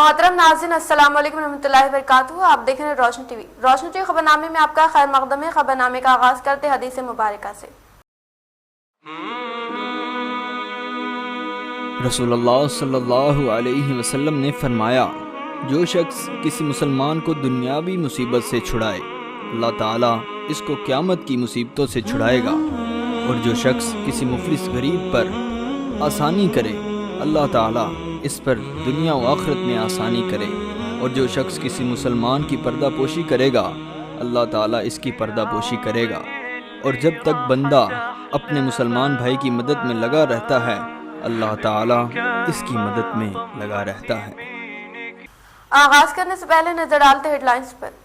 मोहतरम नाज़रीन, अस्सलाम वालेकुम रहमतुल्लाहि व बरकातुहू। आप देख रहे हैं रोशनी टीवी। रोशनी टीवी खबरनामे में आपका खैर मकदम है। खबरनामे का आगाज करते हदीस मुबारका से। रसूलुल्लाह सल्लल्लाहु अलैहि वसल्लम ने फरमाया, जो शख्स किसी मुसलमान को दुनियावी मुसीबत से छुड़ाए, अल्लाह ताला इसको क़यामत की मुसीबतों से छुड़ाएगा। और जो शख्स किसी मुफलिस गरीब पर आसानी करे, अल्लाह ताला इस पर दुनिया व आखिरत में आसानी करे। और जो शख्स किसी मुसलमान की पर्दा पोशी करेगा, अल्लाह ताला इसकी पर्दा पोशी करेगा। और जब तक बंदा अपने मुसलमान भाई की मदद में लगा रहता है, अल्लाह ताला इसकी मदद में लगा रहता है। आगाज करने से पहले नजर डालते हेडलाइंस पर।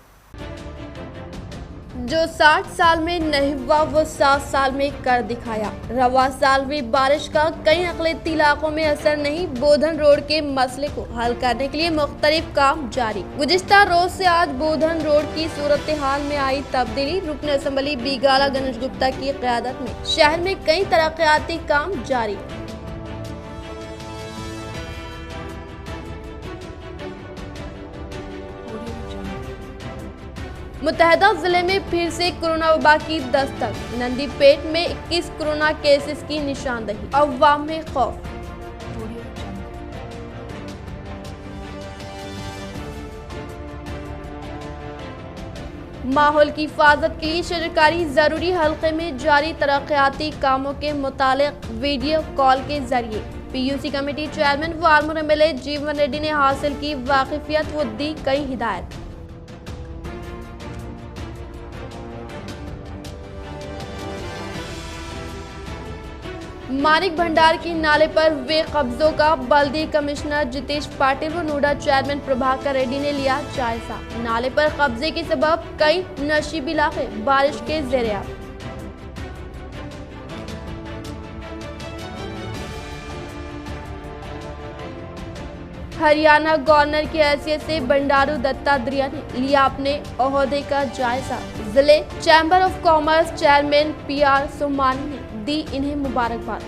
जो 60 साल में नहीं हुआ वो 7 साल में कर दिखाया। रवा साल हुई बारिश का कई अक़लियती इलाकों में असर नहीं। बोधन रोड के मसले को हल करने के लिए मुख्तलिफ काम जारी। गुज़िश्ता रोज से आज बोधन रोड की सूरत हाल में आई तब्दीली। रुकन असम्बली बीगाला गणेश गुप्ता की क़यादत में शहर में कई तरक्याती काम जारी। मुतहदा जिले में फिर से कोरोना वबा की दस्तक। नंदीपेट में 21 कोरोना केसेस की निशानदही। अवाम में खौफ। माहौल की हिफाजत के लिए शजरकारी जरूरी हल्के में जारी तरक्याती कामों के मुतालिक वीडियो कॉल के जरिए PUC कमेटी चेयरमैन व आर्मूर MLA जीवन रेड्डी ने हासिल की वाकिफियत व दी कई हिदायत। मानिक भंडार की नाले पर हुए कब्जों का बल्दी कमिश्नर जितेश पाटिल व नोडा चेयरमैन प्रभाकर रेड्डी ने लिया जायजा। नाले पर कब्जे के सबब कई नशीबी इलाके बारिश के ज़ेरे। हरियाणा गवर्नर की हैसियत से बंडारू दत्तात्रेय ने लिया अपने ओहदे का जायजा। जिले chamber of commerce chairman PR Somani ने दी इन्हें मुबारकबाद।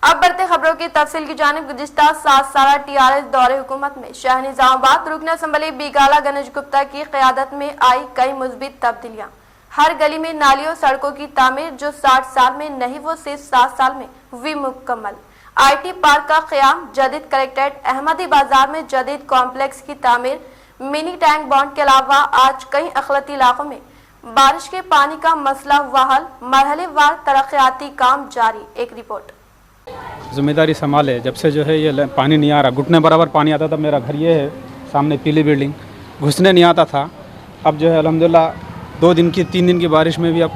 अब बढ़ते खबरों की तफसील की जानिब। गुज़िश्ता 7 साला TRS दौरे हुकूमत में शहर निजामाबाद रुकन असम्बली बीगाला गणेश गुप्ता की क़यादत में आई कई मुस्बित तब्दीलियाँ। हर गली में नालियों सड़कों की तामीर जो 60 साल में नहीं वो सिर्फ 7 साल में हुई मुकम्मल। IT पार्क का क़याम, जदीद कलेक्ट्रेट, अहमदी बाजार में जदीद कॉम्प्लेक्स की तामीर, मिनी टैंक बॉन्ड के अलावा आज कई अक़लियती इलाकों में बारिश के पानी का मसला हुआ हल। मरहलेवार तरक्याती काम जारी। एक रिपोर्ट। जिम्मेदारी संभाले जब से जो है ये पानी नहीं आ रहा, घुटने बराबर पानी आता था। मेरा घर ये है सामने पीली बिल्डिंग, घुसने नहीं आता था। अब जो है अल्हम्दुलिल्लाह 2 दिन की 3 दिन की बारिश में भी अब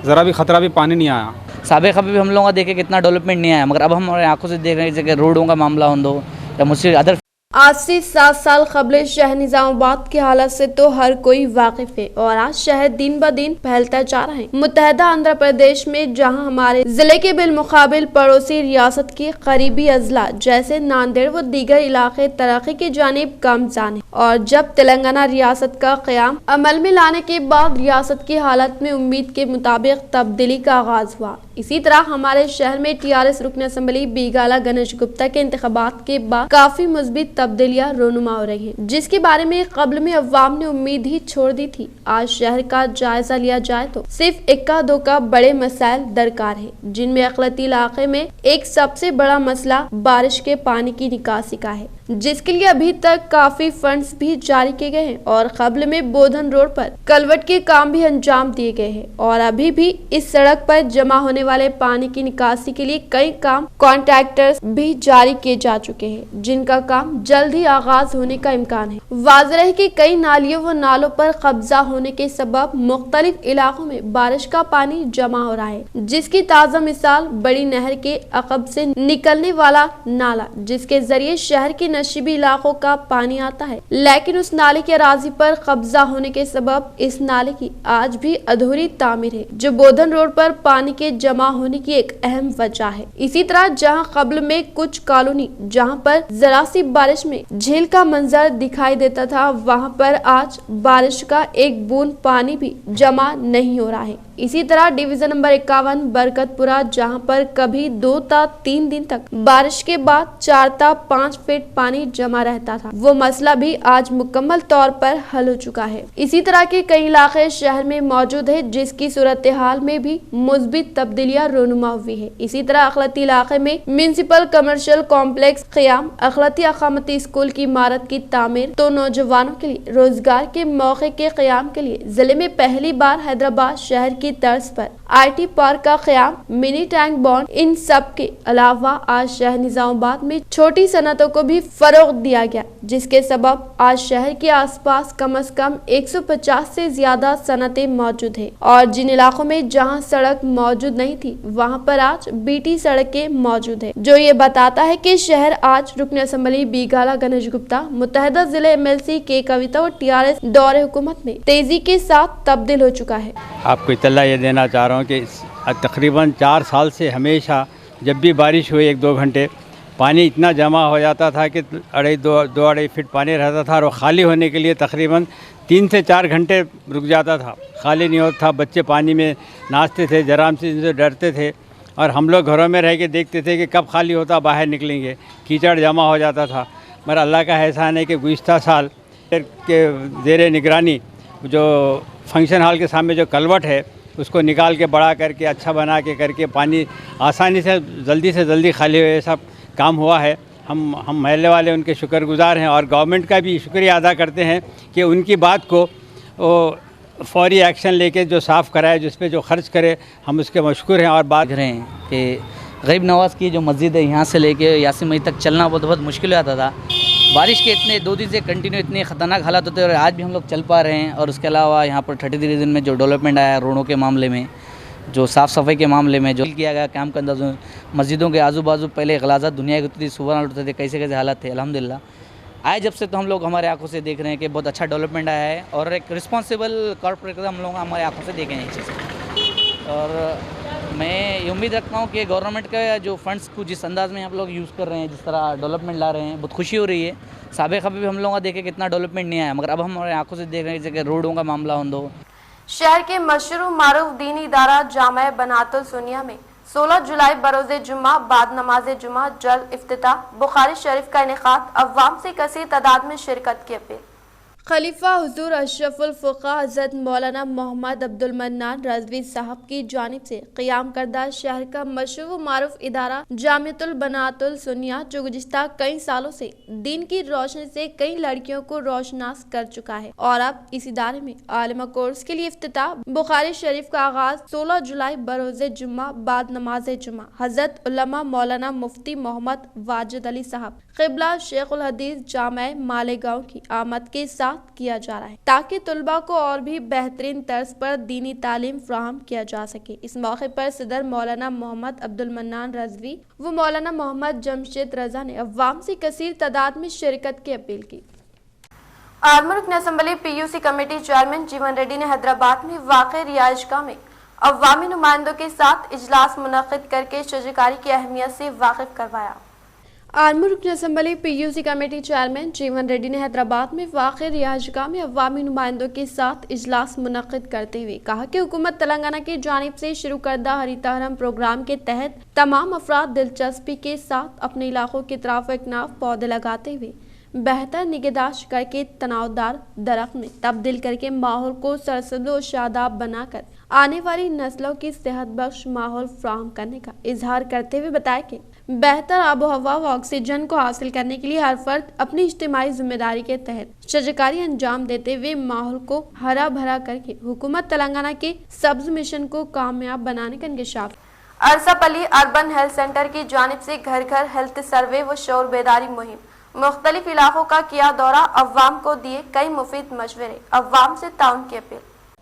ज़रा भी ख़तरा भी पानी नहीं आया। साबिक़ भी हम लोगों का देखे कितना डेवलपमेंट नहीं आया, मगर अब हम हमारे आंखों से देख रहे हैं जैसे रोडों का मामला हो या मुझसे अदर। आज से 7 साल कबल शहर निजामाबाद की हालत से तो हर कोई वाकिफ है और आज शहर दिन ब दिन फैलता जा रहा है। मुत्तहदा आंध्र प्रदेश में जहां हमारे जिले के बिलमुकाबिल पड़ोसी रियासत के करीबी अजला जैसे नांदेड़ व दीगर इलाके तरक्की की जानिब गामज़न है, और जब तेलंगाना रियासत का क़याम अमल में लाने के बाद रियासत की हालत में उम्मीद के मुताबिक तब्दीली का आगाज हुआ। इसी तरह हमारे शहर में TRS रुकन असम्बली बीगाला गणेश गुप्ता के इंतखाबात के बाद काफी मुस्बित तब्दीलियां रोनुमा हो रही हैं, जिसके बारे में कबल में अवाम ने उम्मीद ही छोड़ दी थी। आज शहर का जायजा लिया जाए तो सिर्फ इक्का दुक्का बड़े मसाइल दरकार है, जिनमें अक़लियती इलाके में एक सबसे बड़ा मसला बारिश के पानी की निकासी का है, जिसके लिए अभी तक काफी फंड्स भी जारी किए गए हैं और कबल में बोधन रोड पर कलवट के काम भी अंजाम दिए गए हैं। और अभी भी इस सड़क पर जमा होने वाले पानी की निकासी के लिए कई काम कॉन्ट्रैक्टर्स भी जारी किए जा चुके हैं, जिनका काम जल्द ही आगाज होने का इम्कान है। वाज़ेह है कि कई नालियों व नालों पर कब्जा होने के सबब मुख्तलिफ इलाकों में बारिश का पानी जमा हो रहा है, जिसकी ताज़ा मिसाल बड़ी नहर के अकब से निकलने वाला नाला, जिसके जरिए शहर के नशीबी इलाकों का पानी आता है, लेकिन उस नाले के अराजी पर कब्जा होने के सबब इस नाले की आज भी अधूरी तामीर है, जो बोधन रोड पर पानी के जमा होने की एक अहम वजह है। इसी तरह जहां कबल में कुछ कॉलोनी जहां पर जरा सी बारिश में झील का मंजर दिखाई देता था, वहां पर आज बारिश का एक बूंद पानी भी जमा नहीं हो रहा है। इसी तरह डिवीजन नंबर 51 बरकतपुरा, जहां पर कभी 2 ता 3 दिन तक बारिश के बाद 4 ता 5 फीट पानी जमा रहता था, वो मसला भी आज मुकम्मल तौर पर हल हो चुका है। इसी तरह के कई इलाके शहर में मौजूद है, जिसकी सूरत हाल में भी मुस्बित तब्दीलियां रोनुमा हुई है। इसी तरह अखलती इलाके में म्यूनिसिपल कमर्शियल कॉम्प्लेक्स क़याम, अखलती अकामती स्कूल की इमारत की तामीर, तो नौजवानों के लिए रोजगार के मौके के क़याम के लिए जिले में पहली बार हैदराबाद शहर की तर्ज पर IT पार्क का क़याम, मिनी टैंक बॉन्ड, इन सब के अलावा आज शहर निजामाबाद में छोटी सनतों को भी फरोग दिया गया, जिसके सबब आज शहर के आसपास कम से कम 150 से ज्यादा सनतें मौजूद है और जिन इलाकों में जहां सड़क मौजूद नहीं थी वहां पर आज BT सड़कें मौजूद है, जो ये बताता है कि शहर आज रुकन असम्बली बीगाला गणेश गुप्ता, मुत्तहदा जिले MLC के कविता और TRS दौरे हुकूमत में तेजी के साथ तब्दील हो चुका है। आपको इत्तला ये देना चाह रहा हूँ कि तकरीबन 4 साल से हमेशा जब भी बारिश हुई 1-2 घंटे पानी इतना जमा हो जाता था कि 2-2.5 फीट पानी रहता था और खाली होने के लिए तकरीबन 3 से 4 घंटे रुक जाता था, खाली नहीं होता था। बच्चे पानी में नाचते थे, जराम से डरते थे और हम लोग घरों में रह के देखते थे कि कब खाली होता बाहर निकलेंगे, कीचड़ जमा हो जाता था। मगर अल्लाह का एहसान है कि गुज़िश्ता साल के ज़ेरे निगरानी जो फंक्शन हॉल के सामने जो कलवट है उसको निकाल के बड़ा करके अच्छा बना के करके पानी आसानी से जल्दी खाली हो, ये सब काम हुआ है। हम महल्ले वाले उनके शुक्रगुजार हैं और गवर्नमेंट का भी शुक्रिया अदा करते हैं कि उनकी बात को फौरी एक्शन लेके जो साफ़ कराए, जिस पे जो खर्च करे, हम उसके मशकूर हैं। और बात रहे हैं कि गरीब नवाज़ की जो मस्जिद है यहाँ से लेके यासीन मस्जिद तक चलना बहुत मुश्किल हो जाता था। बारिश के इतने 2 दिन से कंटिन्यू इतने ख़तरनाक हालात होते हैं और आज भी हम लोग चल पा रहे हैं। और उसके अलावा यहाँ पर 33 रीजन में जो डेवलपमेंट आया रोडों के मामले में, जो साफ़ सफाई के मामले में जो किया गया काम का अंदाज़, मस्जिदों के आजू बाजू पहले गलाज़त दुनिया की होती थी, सुबह उठते थे, कैसे हालात थे। अल्हम्दुलिल्लाह आए जब से तो हम लोग हमारे आंखों से देख रहे हैं कि बहुत अच्छा डेवलपमेंट आया है और एक रिस्पॉन्सिबल कॉर्पोरेट हम लोग हमारे आंखों से देखें इस चीज़। और मैं ये उम्मीद रखता हूँ कि गवर्नमेंट का जो फंड्स को जिस अंदाज़ में आप लोग यूज़ कर रहे हैं, जिस तरह डेवलपमेंट ला रहे हैं, बहुत खुशी हो रही है। साबिक़ भी हम लोगों का देखे कितना डेवलपमेंट नहीं आया, मगर अब हम हमारे आंखों से देख रहे हैं जैसे रोडों का मामला हो। शहर के मशहूर मारूफ दीनी इदारा जामा बनातुल सुनिया में 16 जुलाई बरोज़े जुम्मा बाद नमाज जुम्मा जल्द इफ्तिताह, बुखारी शरीफ का इनेकाद, अव्वाम से कसीर तादाद में शिरकत की अपील। खलीफा हुजूर अशरफुल फुक़हा हज़रत मौलाना मोहम्मद अब्दुल मन्नान रज़वी साहब की जानिब से क़याम करदा शहर का मशहूर मारूफ इदारा जामियतुल बनातुल सुन्निया, जो गुज़िश्ता कई सालों से दीन की रोशनी से कई लड़कियों को रोशनास कर चुका है और अब इस इदारे में आलिमा कोर्स के लिए इफ्तिताह, बुखारी शरीफ का आगाज 16 जुलाई बरोज़े जुम्मा बाद नमाज जुम्मा हज़रत उलमा मौलाना मुफ्ती मोहम्मद वाजिद अली साहब क़िबला शेखुल हदीस जामा मालेगांव की आमद के साथ किया जा रहा है, ताकि तुलबा को और भी बेहतरीन तर्ज पर दीनी तालीम फराहम किया जा सके। इस मौके पर सदर मौलाना मोहम्मद अब्दुल मन्नान रज़वी व मौलाना मोहम्मद जमशेद रजा ने अवाम से कसीर तादाद में शिरकत की अपील की। आर्मर रुकन असम्बली PUC कमेटी चेयरमैन जीवन रेड्डी ने हैदराबाद में वाक़े रिहाइशगाह में अवामी नुमाइंदों के साथ इजलास मुनक़िद करके शजरकारी की अहमियत से वाकिफ करवाया। आर्मर रुकन असम्बली PUC कमेटी चेयरमैन जीवन रेड्डी ने हैदराबाद में वाक़ रिहाइशगाह में अवामी नुमाइंदों के साथ इजलास मुनक़िद करते हुए कहा कि हुकूमत तेलंगाना की जानिब से शुरू करदा हरितहरम प्रोग्राम के तहत तमाम अफराद दिलचस्पी के साथ अपने इलाकों की तरफ एकनाफ पौधे लगाते हुए बेहतर निगहदाश्त करके तनावदार दरख्त में तब्दील करके माहौल को सरसब्ज़ व शादाब बनाकर आने वाली नस्लों की सेहत बख्श माहौल फ्राहम करने का इजहार करते हुए बताया कि बेहतर आबो हवा व ऑक्सीजन को हासिल करने के लिए हर फर्द अपनी इज्तिमाई जिम्मेदारी के तहत शजरकारी अंजाम देते हुए माहौल को हरा भरा करके हुकूमत तेलंगाना के सब्ज मिशन को कामयाब बनाने का इंकशाफ। अरसापल्ली अर्बन हेल्थ सेंटर की जानिब से घर घर हेल्थ सर्वे व शोर बेदारी मुहिम, मुख्तलिफ इलाकों का किया दौरा, अव्वाम को दिए कई मुफीद मशवरे, अव्वाम से ताउन की अपील।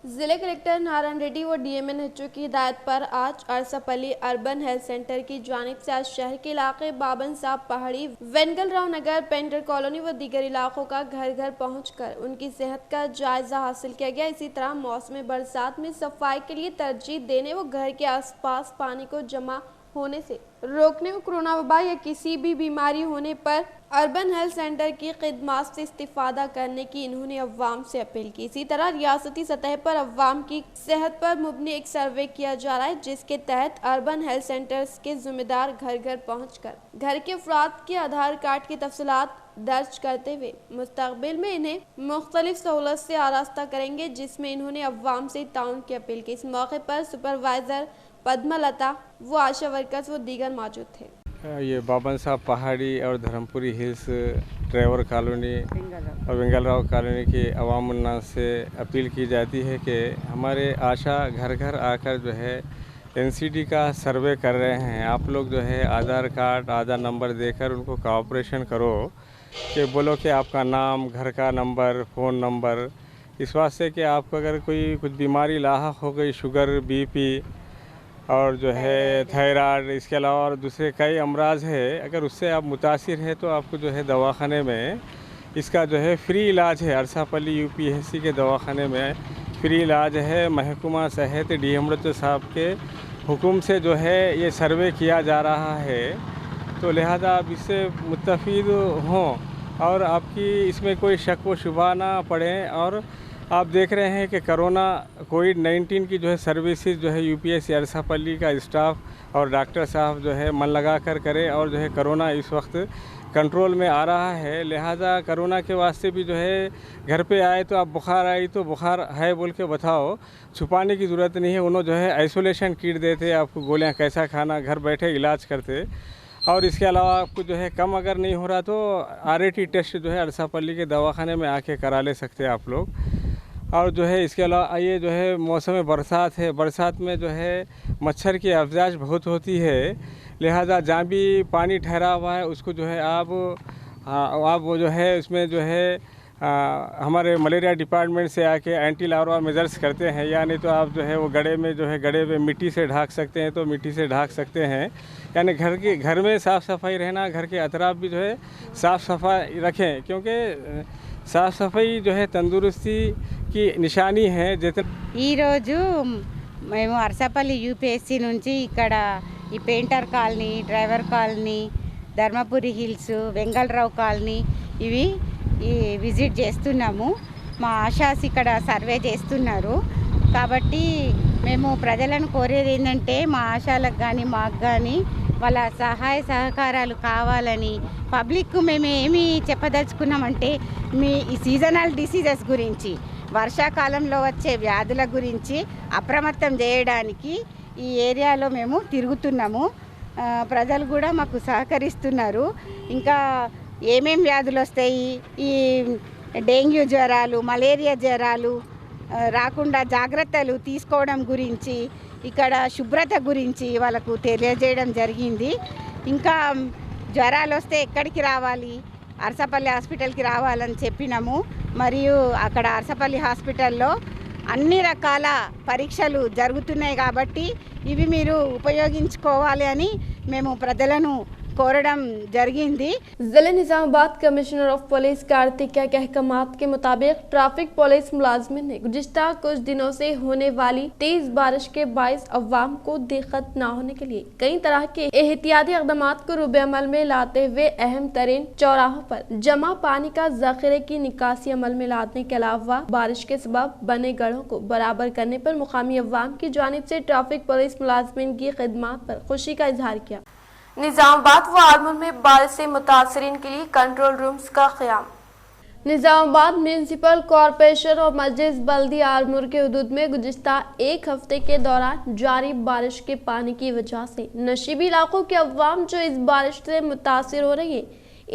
जिले कलेक्टर नारायण रेड्डी व DMNHO की हिदायत पर आज अरसापल्ली अर्बन हेल्थ सेंटर की जानिब से आज शहर के इलाके बाबन साहब पहाड़ी, वेंगल राव नगर, पेंटर कॉलोनी व दीगर इलाकों का घर घर पहुंचकर उनकी सेहत का जायजा हासिल किया गया। इसी तरह मौसम बरसात में सफाई के लिए तरजीह देने व घर के आसपास पानी को जमा होने से रोकने को कोरोना वबा या किसी भी बीमारी होने पर अर्बन हेल्थ सेंटर की खिदमत से इस्तिफादा करने की इन्होंने अवाम से अपील की। इसी तरह रियासती सतह पर अवाम की सेहत पर मुबनी एक सर्वे किया जा रहा है, जिसके तहत अर्बन हेल्थ सेंटर्स के जिम्मेदार घर घर पहुंचकर घर के अफराद के आधार कार्ड की तफसीलात दर्ज करते हुए मुस्तकबिल में इन्हें मुख्तलिफ सहूलत से आरास्ता करेंगे, जिसमें इन्होंने अवाम से ताउन की अपील की। इस मौके पर सुपरवाइजर पद्मलता व आशा वर्कर्स व दीगर मौजूद थे। ये बाबन साहब पहाड़ी और धर्मपुरी हिल्स ड्राइवर कॉलोनी और वेंगलराव कॉलोनी की अवाम उन्नास से अपील की जाती है कि हमारे आशा घर घर आकर जो है एनसीडी का सर्वे कर रहे हैं। आप लोग जो है आधार कार्ड आधार नंबर देकर उनको कोऑपरेशन करो कि बोलो कि आपका नाम, घर का नंबर, फ़ोन नंबर, इस वास्ते कि आपको अगर कोई कुछ बीमारी लाहक हो गई, शुगर, बीपी और जो है थायराइड, इसके अलावा और दूसरे कई अमराज है, अगर उससे आप मुतासिर हैं तो आपको जो है दवाखाने में इसका जो है फ्री इलाज है। अरसापल्ली यूपीएससी के दवाखाने में फ्री इलाज है। महकमा सेहत DMHO साहब के हुक्म से जो है ये सर्वे किया जा रहा है, तो लिहाजा आप इससे मुस्तफ़ीद हों और आपकी इसमें कोई शक व शुबा ना पड़े। और आप देख रहे हैं कि कोरोना कोविड-19 की जो है सर्विसेज जो है यूपीएससी अरसापल्ली का स्टाफ और डॉक्टर साहब जो है मन लगा कर करें, और जो है कोरोना इस वक्त कंट्रोल में आ रहा है। लिहाजा कोरोना के वास्ते भी जो है घर पे आए तो आप बुखार आई तो बुखार है बोल के बताओ, छुपाने की ज़रूरत नहीं है। उन्होंने जो है आइसोलेशन किट देते, आपको गोलियां कैसा खाना, घर बैठे इलाज करते। और इसके अलावा आपको जो है कम अगर नहीं हो रहा तो RAT टेस्ट जो है अरसापल्ली के दवाखाने में आके करा ले सकते हैं आप लोग। और जो है इसके अलावा ये जो है मौसम बरसात है, बरसात में जो है मच्छर की अफजाइश बहुत होती है। लिहाजा जहाँ भी पानी ठहरा हुआ है उसको जो है आप वो जो है उसमें जो है हमारे मलेरिया डिपार्टमेंट से आके एंटी लार्वा मेजर्स करते हैं, या नहीं तो आप जो है वो गड्ढे में जो है गड्ढे में मिट्टी से ढक सकते हैं तो मिट्टी से ढक सकते हैं। यानी घर में साफ़ सफाई रहना, घर के अतराफ भी जो है साफ़ सफाई रखें, क्योंकि साफ़ सफाई जो है तंदुरुस्ती की నిషాని है। ఈరోజు మేము అరసాపల్లి యూపీఎస్సీ నుంచి ఇక్కడ ఈ painter colony, driver colony, Dharmapuri hills, Vengalrao colony ఇవి విజిట్ చేస్తున్నాము. మా ఆశాస్ ఇక్కడ సర్వే చేస్తున్నారు కాబట్టి మేము ప్రజలను కోరేది ఏంటంటే మా ఆశాలకు కానీ మాకు కానీ వాళ్ళ సహాయ సహకారాలు కావాలని. పబ్లిక్ మేము ఏమి చెప్పదలుచుకున్నామంటే ఈ సీజనల్ డిసీజెస్ గురించి, వర్షాకాలంలో వచ్చే వ్యాధుల గురించి అప్రమత్తం చేయడానికి ఈ ఏరియాలో మేము తిరుగుతున్నాము. ప్రజలు కూడా మాకు సహకరిస్తున్నారు. ఇంకా ఏమేం వ్యాధులు వస్తాయి, ఈ డెంగ్యూ జ్వరాలు, మలేరియా జ్వరాలు రాకుండా జాగ్రత్తలు తీసుకోవడం గురించి, ఇక్కడ శుభ్రత గురించి వాళ్ళకు తెలియజేయడం జరిగింది. ఇంకా జ్వరాలు వస్తే ఎక్కడికి రావాలి, అరసపల్లి హాస్పిటల్కి రావాలని చెప్పినాము. మరియు అక్కడ అరసపల్లి హాస్పిటల్లో అన్ని రకాల పరీక్షలు జరుగుతున్నాయి కాబట్టి ఇవి మీరు ఉపయోగించుకోవాలి అని మేము ప్రజలను कोरडम జరిగింది. जिले Nizamabad commissioner of police Kartikeya के अहकामात के मुताबिक ट्रैफिक पुलिस मुलाजमिन ने गुज़िश्ता कुछ दिनों से होने वाली तेज बारिश के बायस अवाम को दिक्कत न होने के लिए कई तरह के एहतियाती इक़दामात को रूबे अमल में लाते हुए अहम तरीन चौराहों पर जमा पानी का ज़ख़ीरे की निकासी अमल में लाने के अलावा बारिश के सबब बने गढ़ों को बराबर करने पर मुकामी अवाम की जानिब से ट्रैफिक पुलिस मुलाजमिन की खिदमत पर खुशी का इजहार किया। निजामाबाद व आलमूर में बारिश से मुतासरीन के लिए कंट्रोल रूम्स का क़याम। निजामाबाद म्यूनसिपल कॉरपोरेशन और मजलिस बल्दी आलमूर के हुदूद में गुज़िश्ता एक हफ्ते के दौरान जारी बारिश के पानी की वजह से नशीबी इलाकों के अवाम जो इस बारिश से मुतासिर हो रही है,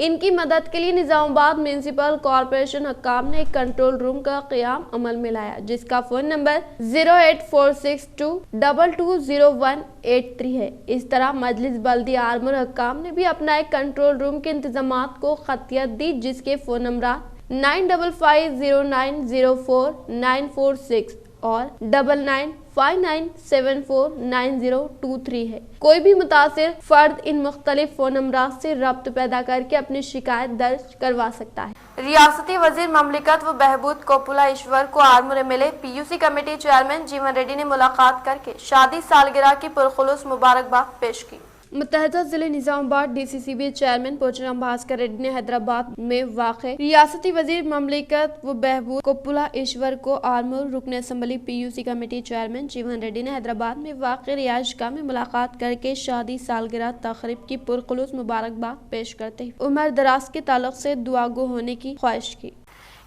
इनकी मदद के लिए निजामाबाद म्यूनसिपल कॉरपोरेशन हकाम ने एक कंट्रोल रूम का क़याम अमल में लाया, जिसका फ़ोन नंबर 08462220183 है। इस तरह मजलिस बल्दी आलमूर हकाम ने भी अपना एक कंट्रोल रूम के इंतजामात को खतियत दी, जिसके फ़ोन नंबर 9550904946 और 9959749023 है। कोई भी मुतासिर फर्द इन मुख्तलिफ फोन नंबरात से रब्त पैदा करके अपनी शिकायत दर्ज करवा सकता है। रियासती वजीर ममलिकत व बहबूद कोपुला ईश्वर को आर्मूर मिले PUC कमेटी चेयरमैन जीवन रेड्डी ने मुलाकात करके शादी सालगिरह की पुरखुलूस मुबारकबाद पेश की। मुत्तहदा जिले निजामाबाद DCCB चेयरमैन पोचराम भास्कर रेड्डी ने हैदराबाद में वाक़े रियासती वजीर ममलिकत व बहबूद कोपुला ईश्वर को आर्मूर रुकन असम्बली PUC कमेटी चेयरमैन जीवन रेड्डी ने हैदराबाद में वाक़े रिहाइशगाह में मुलाकात करके शादी सालगिरह तक़रीब की पुरखुलूस मुबारकबाद पेश करते हुए उम्र दराज के ताल्लुक से दुआगो होने की ख्वाहिश की।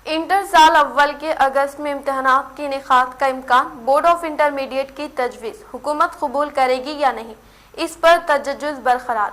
इंटर साल अव्वल के अगस्त में इम्तहानात के इनेकाद का इम्कान, बोर्ड ऑफ इंटरमीडिएट की तजवीज़ हुकूमत कबूल करेगी या नहीं, इस पर तजज्जुज़ बरकरार।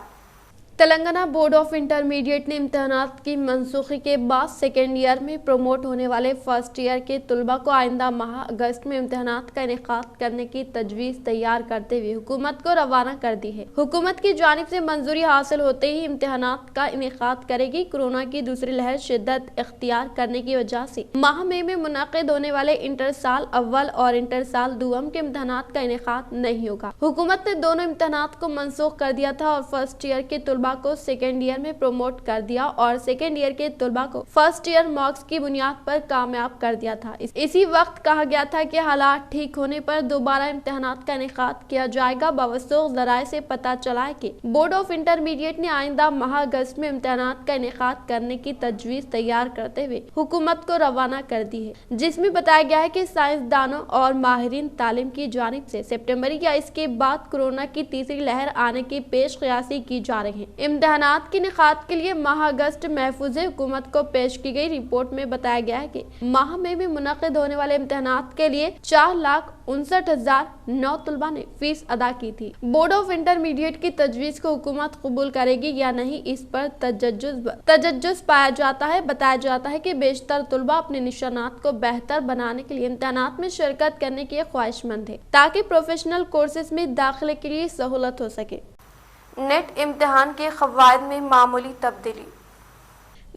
तेलंगाना बोर्ड ऑफ इंटरमीडिएट ने इम्तहानात की मनसूखी के बाद सेकेंड ईयर में प्रमोट होने वाले फर्स्ट ईयर के तलबा को आइंदा माह अगस्त में इम्तहानात का इनेकाद करने की तजवीज़ तैयार करते हुए हुकूमत को रवाना कर दी है। हुकूमत की जानिब से मंजूरी हासिल होते ही इम्तहानात का इनेकाद करेगी। कोरोना की दूसरी लहर शिद्दत इख्तियार करने की वजह से माह मई में मुनाकिद होने वाले इंटर साल अव्वल और इंटर साल दुआम के इम्तहानात का इनेकाद नहीं होगा। हुकूमत ने दोनों इम्तहानात को मनसूख कर दिया था और फर्स्ट ईयर के तलबा को सेकेंड ईयर में प्रमोट कर दिया और सेकेंड ईयर के तलबा को फर्स्ट ईयर मार्क्स की बुनियाद पर कामयाब कर दिया था। इसी वक्त कहा गया था कि हालात ठीक होने पर दोबारा इम्तहानात का इनेकाद किया जाएगा। बावसूख ज़राए से पता चला है कि बोर्ड ऑफ इंटरमीडिएट ने आइंदा माह अगस्त में इम्तहानात का इनेकाद करने की तजवीज़ तैयार करते हुए हुकूमत को रवाना कर दी है, जिसमें बताया गया है कि साइंसदानों और माहिरीन तालीम की जानिब से सितंबर या इसके बाद कोरोना की तीसरी लहर आने की पेश क़यासी की जा रही है। इम्तहानात के इनेकाद के लिए माह अगस्त महफूज हुकूमत को पेश की गई रिपोर्ट में बताया गया है कि माह में भी मुनक़िद होने वाले इम्तहानात के लिए 4,59,009 तलबा ने फीस अदा की थी। बोर्ड ऑफ इंटरमीडिएट की तजवीज़ को हुकूमत कबूल करेगी या नहीं, इस पर तजज्जुज़ पाया जाता है। बताया जाता है कि बेशतर तलबा अपने निशानात को बेहतर बनाने के लिए इम्तहानात में शिरकत करने के ख्वाहिशमंद है ताकि प्रोफेशनल कोर्सेज में दाखिले के लिए सहूलत हो सके। नेट इम्तिहान के क़वायद में मामूली तब्दीली।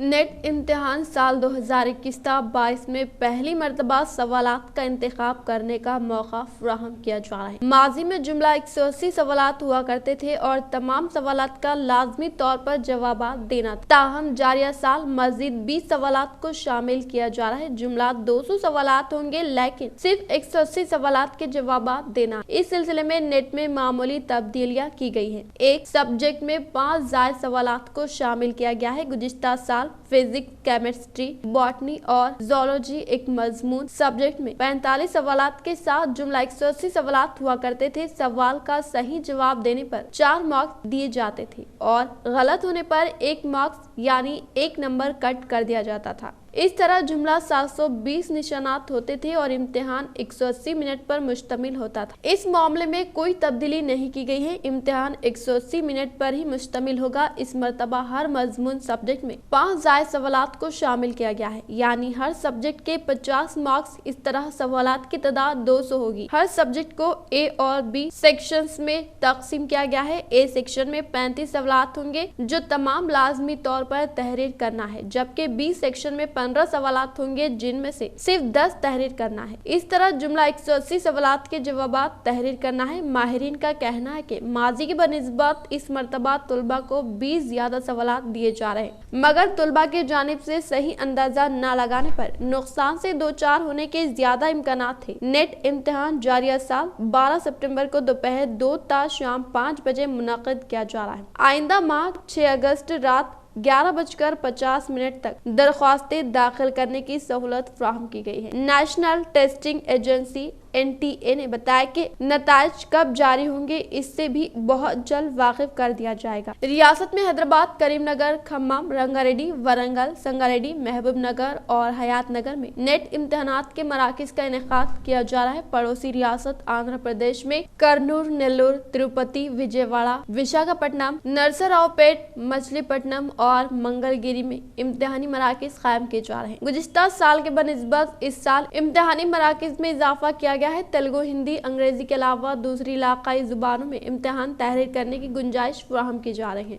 नेट इम्तिहान साल 2021-22 में पहली मरतबा सवालात का इंतखाब करने का मौका फराहम किया जा रहा है। माजी में जुमला 180 सवालात हुआ करते थे और तमाम सवालात का लाजमी तौर पर जवाबात देना था। ताहम जारिया साल मजीद 20 सवालात को शामिल किया जा रहा है। जुमला 200 सवालात होंगे लेकिन सिर्फ 180 सवालात के जवाबात देना। इस सिलसिले में नेट में मामूली तब्दीलियाँ की गई है। एक सब्जेक्ट में 5 ज़ायद सवालात को शामिल किया गया है। गुज़िश्ता साल फिजिक्स, केमिस्ट्री, बॉटनी और ज़ूलॉजी एक मजमून सब्जेक्ट में 45 सवालात के साथ जुमला 180 सवालात हुआ करते थे। सवाल का सही जवाब देने पर 4 मार्क्स दिए जाते थे और गलत होने पर 1 मार्क्स यानी 1 नंबर कट कर दिया जाता था। इस तरह जुमला 720 निशानात होते थे और इम्तिहान 180 मिनट पर मुश्तमिल होता था। इस मामले में कोई तब्दीली नहीं की गई है। इम्तिहान 180 मिनट पर ही मुश्तमिल होगा। इस मरतबा हर मजमून सब्जेक्ट में 5 ज़ायद सवालात को शामिल किया गया है, यानी हर सब्जेक्ट के 50 मार्क्स। इस तरह सवालात की तादाद 200 होगी। हर सब्जेक्ट को ए और बी सेक्शंस में तकसीम किया गया है। ए सेक्शन में 35 सवालात होंगे जो तमाम लाजमी तौर पर तहरीर करना है, जबकि बी सेक्शन में 15 सवालात होंगे जिनमें से सिर्फ 10 तहरीर करना है। इस तरह जुमला 180 सवालात के जवाबात तहरीर करना है। माहिरीन का कहना है कि माजी की बनिस्बत इस मरतबा तलबा को 20 ज्यादा सवालात दिए जा रहे हैं, मगर तलबा की जानिब से सही अंदाजा न लगाने पर नुकसान से 2-4 होने के ज्यादा इम्कानात थे। नेट इम्तिहान जारिया साल 12 सितंबर को दोपहर 2 ता शाम 5 बजे मुनक़िद किया जा रहा है। आइंदा माह 6 अगस्त रात 11:50 तक दरख्वास्तें दाखिल करने की सहूलत फराहम की गई है। नेशनल टेस्टिंग एजेंसी NTA ने बताया कि नताइज कब जारी होंगे इससे भी बहुत जल्द वाकिफ कर दिया जाएगा। रियासत में हैदराबाद, करीमनगर, खम्मम, रंगारेड्डी, वरंगल, संगारेड्डी, महबूब नगर और हयात नगर में नेट इम्तहानात के मराकिज का इनेकाद किया जा रहा है। पड़ोसी रियासत आंध्र प्रदेश में करनूल, नेल्लोर, तिरुपति, विजयवाड़ा, विशाखापट्टनम, नरसरावपेट, मछलीपट्टनम और मंगलगिरी में इम्तहानी मराकिज कायम किए जा रहे हैं। गुज़िश्ता साल के बनिस्बत इस साल इम्तहानी मराकिज में इजाफा किया गया है। तेलुगु, हिंदी, अंग्रेजी के अलावा दूसरी इलाकाई जुबानों में इम्तिहान तहरीर करने की गुंजाइश फराहम की जा रही है।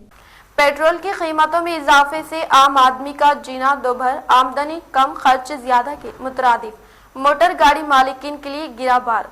पेट्रोल की कीमतों में इजाफे से आम आदमी का जीना दोभर, आमदनी कम, खर्च ज्यादा के मुतरादिफ मोटर गाड़ी मालिकीन के लिए गिरा बार।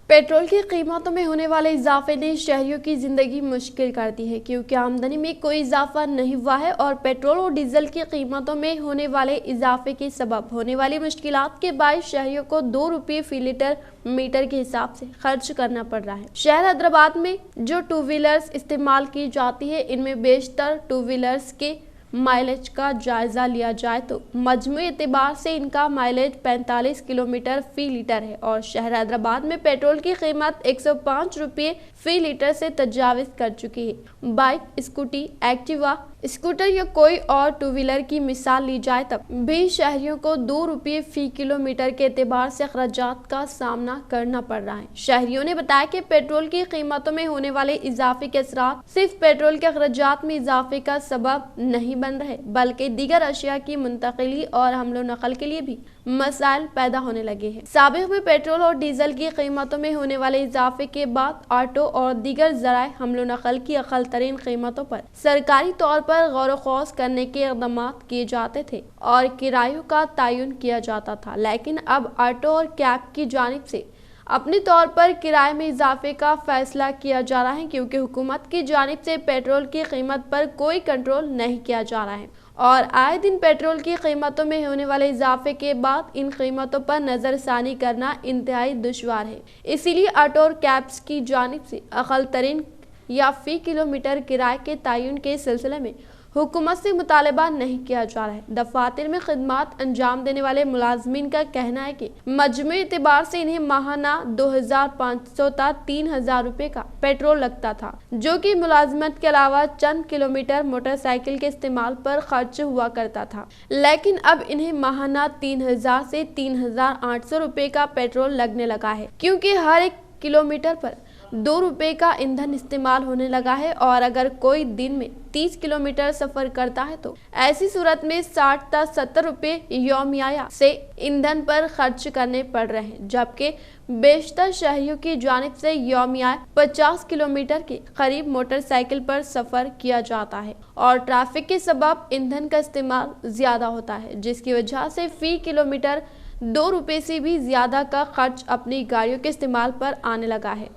पेट्रोल की कीमतों में होने वाले इजाफे ने शहरियों की जिंदगी मुश्किल कर दी है, क्योंकि आमदनी में कोई इजाफा नहीं हुआ है और पेट्रोल और डीजल की कीमतों में होने वाले इजाफे के सबब होने वाली मुश्किलात के बायस शहरियों को 2 रुपये फी लीटर मीटर के हिसाब से खर्च करना पड़ रहा है। शहर हैदराबाद में जो 2 व्हीलर्स इस्तेमाल की जाती है, इनमें बेशतर 2 व्हीलर्स के माइलेज का जायजा लिया जाए तो मजमूई एतबार से इनका माइलेज 45 किलोमीटर फी लीटर है और शहर हैदराबाद में पेट्रोल की कीमत 105 रुपये फी लीटर से तजाविज कर चुकी है। बाइक, स्कूटी, एक्टिवा, स्कूटर या कोई और 2 व्हीलर की मिसाल ली जाए तब भी शहरियों को 2 रुपये फी किलोमीटर के एतबार से अखराजात का सामना करना पड़ रहा है। शहरियों ने बताया कि पेट्रोल की कीमतों में होने वाले इजाफे के असरात सिर्फ पेट्रोल के अखराजात में इजाफे का सबब नहीं बन रहे, बल्कि दीगर अशिया की मुंतकिली और हमलो नकल के लिए भी मसाइल पैदा होने लगे हैं। साबिक में पेट्रोल और डीजल की कीमतों में होने वाले इजाफे के बाद ऑटो और दीगर ज़राए हमलो नकल की अक़ल तरीन कीमतों पर सरकारी तौर पर गौर ख़ौस करने के इक़दाम किए जाते थे और किरायों का तयन किया जाता था, लेकिन अब ऑटो और कैब की जानिब से अपने तौर पर किराए में इजाफे का फैसला किया जा रहा है, क्योंकि हुकूमत की जानिब से पेट्रोल की कीमत पर कोई कंट्रोल नहीं किया जा रहा है और आए दिन पेट्रोल की कीमतों में होने वाले इजाफे के बाद इन कीमतों पर नज़रसानी करना इंतहाई दुश्वार है। इसीलिए ऑटो और कैब्स की जानिब से अक़ल तरीन या फी किलोमीटर किराए के तयन के सिलसिले में हुकूमत से मुतालबा नहीं किया जा रहा है। दफातर में खिदमत अंजाम देने वाले मुलाजमीन का कहना है कि मजमूई एतबार से इन्हें माहाना 2500 तक 3000 रुपये का पेट्रोल लगता था, जो कि मुलाजमत के अलावा चंद किलोमीटर मोटरसाइकिल के इस्तेमाल पर खर्च हुआ करता था, लेकिन अब इन्हें माहाना 3000 से 3800 रुपये का पेट्रोल लगने लगा है, क्योंकि हर एक किलोमीटर पर 2 रुपये का ईंधन इस्तेमाल होने लगा है और अगर कोई दिन में 30 किलोमीटर सफर करता है तो ऐसी सूरत में 60 से 70 रुपये यौमिया से ईंधन पर खर्च करने पड़ रहे हैं, जबकि बेशतर शहरियों की जानिब से यौमिया 50 किलोमीटर के करीब मोटरसाइकिल पर सफर किया जाता है और ट्रैफिक के सबब ईंधन का इस्तेमाल ज्यादा होता है, जिसकी वजह से फी किलोमीटर 2 रुपये से भी ज्यादा का खर्च अपनी गाड़ियों के इस्तेमाल पर आने लगा है।